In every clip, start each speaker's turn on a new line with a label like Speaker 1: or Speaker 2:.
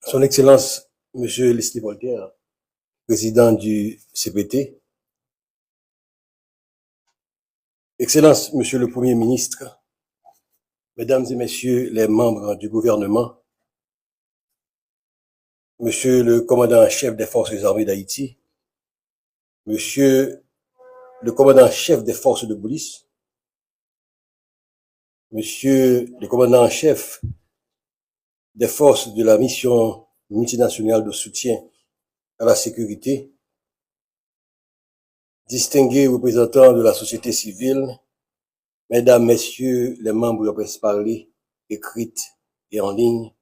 Speaker 1: Son Excellence, Monsieur Leslie Voltaire, président du CPT, Excellence, Monsieur le Premier ministre, Mesdames et Messieurs les membres du gouvernement, Monsieur le commandant-chef des forces armées d'Haïti, Monsieur le commandant-chef des forces de police, Monsieur le commandant-chef des forces de la mission multinationale de soutien à la sécurité, distingués représentants de la société civile, Mesdames, Messieurs les membres de la presse parlée, écrite et en ligne,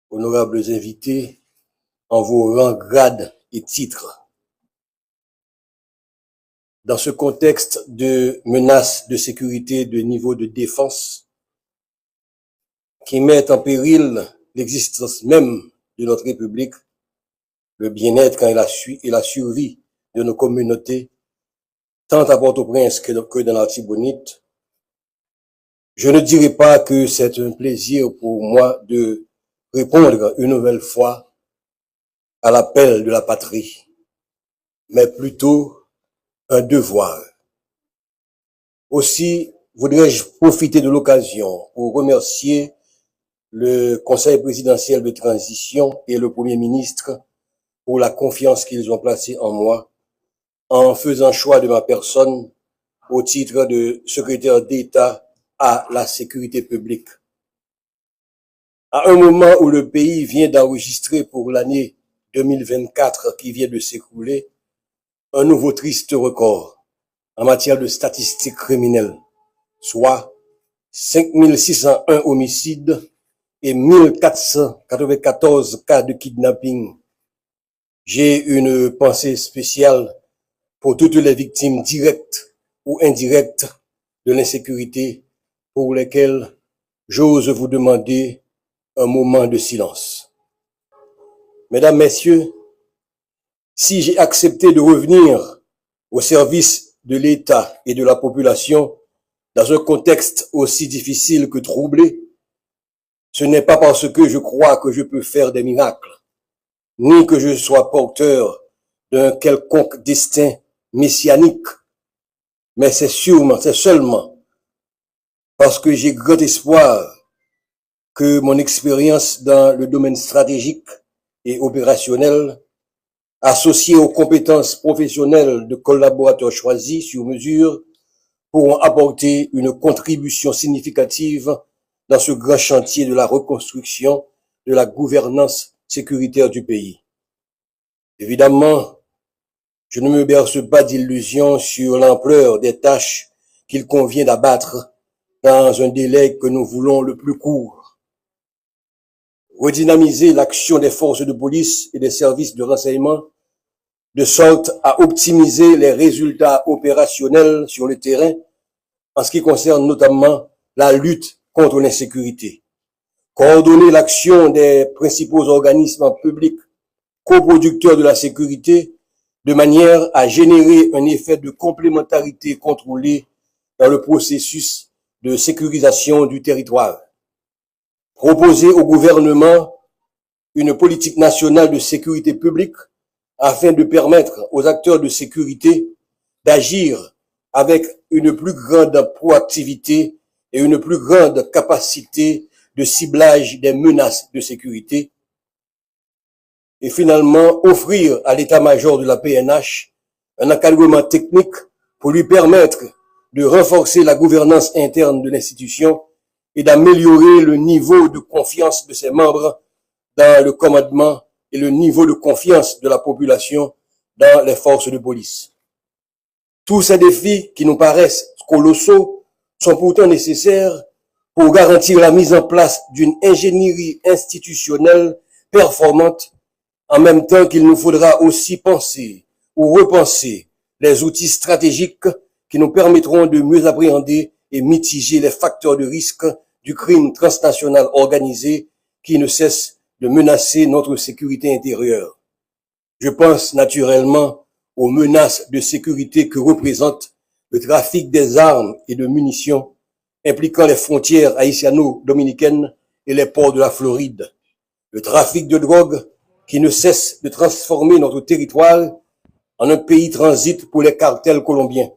Speaker 1: honorables invités en vos rangs, grades et titres. Dans ce contexte de menaces de sécurité de niveau de défense qui mettent en péril l'existence même de notre République, le bien-être et la survie de nos communautés, tant à Port-au-Prince que dans l'Artibonite, je ne dirais pas que c'est un plaisir pour moi de répondre une nouvelle fois à l'appel de la patrie, mais plutôt un devoir. Aussi, voudrais-je profiter de l'occasion pour remercier le Conseil présidentiel de transition et le Premier ministre pour la confiance qu'ils ont placée en moi en faisant choix de ma personne au titre de secrétaire d'État à la sécurité publique. À un moment où le pays vient d'enregistrer pour l'année 2024 qui vient de s'écouler un nouveau triste record en matière de statistiques criminelles, soit 5601 homicides et 1494 cas de kidnapping. J'ai une pensée spéciale pour toutes les victimes directes ou indirectes de l'insécurité pour lesquelles j'ose vous demander un moment de silence. Mesdames, Messieurs, si j'ai accepté de revenir au service de l'État et de la population dans un contexte aussi difficile que troublé, ce n'est pas parce que je crois que je peux faire des miracles, ni que je sois porteur d'un quelconque destin messianique, mais c'est seulement parce que j'ai grand espoir que mon expérience dans le domaine stratégique et opérationnel, associée aux compétences professionnelles de collaborateurs choisis sur mesure, pourront apporter une contribution significative dans ce grand chantier de la reconstruction de la gouvernance sécuritaire du pays. Évidemment, je ne me berce pas d'illusions sur l'ampleur des tâches qu'il convient d'abattre dans un délai que nous voulons le plus court. Redynamiser l'action des forces de police et des services de renseignement de sorte à optimiser les résultats opérationnels sur le terrain en ce qui concerne notamment la lutte contre l'insécurité. Coordonner l'action des principaux organismes publics coproducteurs de la sécurité de manière à générer un effet de complémentarité contrôlée dans le processus de sécurisation du territoire. Proposer au gouvernement une politique nationale de sécurité publique afin de permettre aux acteurs de sécurité d'agir avec une plus grande proactivité et une plus grande capacité de ciblage des menaces de sécurité. Et finalement, offrir à l'état-major de la PNH un encadrement technique pour lui permettre de renforcer la gouvernance interne de l'institution et d'améliorer le niveau de confiance de ses membres dans le commandement et le niveau de confiance de la population dans les forces de police. Tous ces défis qui nous paraissent colossaux sont pourtant nécessaires pour garantir la mise en place d'une ingénierie institutionnelle performante, en même temps qu'il nous faudra aussi penser ou repenser les outils stratégiques qui nous permettront de mieux appréhender et mitiger les facteurs de risque du crime transnational organisé qui ne cesse de menacer notre sécurité intérieure. Je pense naturellement aux menaces de sécurité que représente le trafic des armes et de munitions impliquant les frontières haïtiano-dominicaines et les ports de la Floride, le trafic de drogue qui ne cesse de transformer notre territoire en un pays transit pour les cartels colombiens.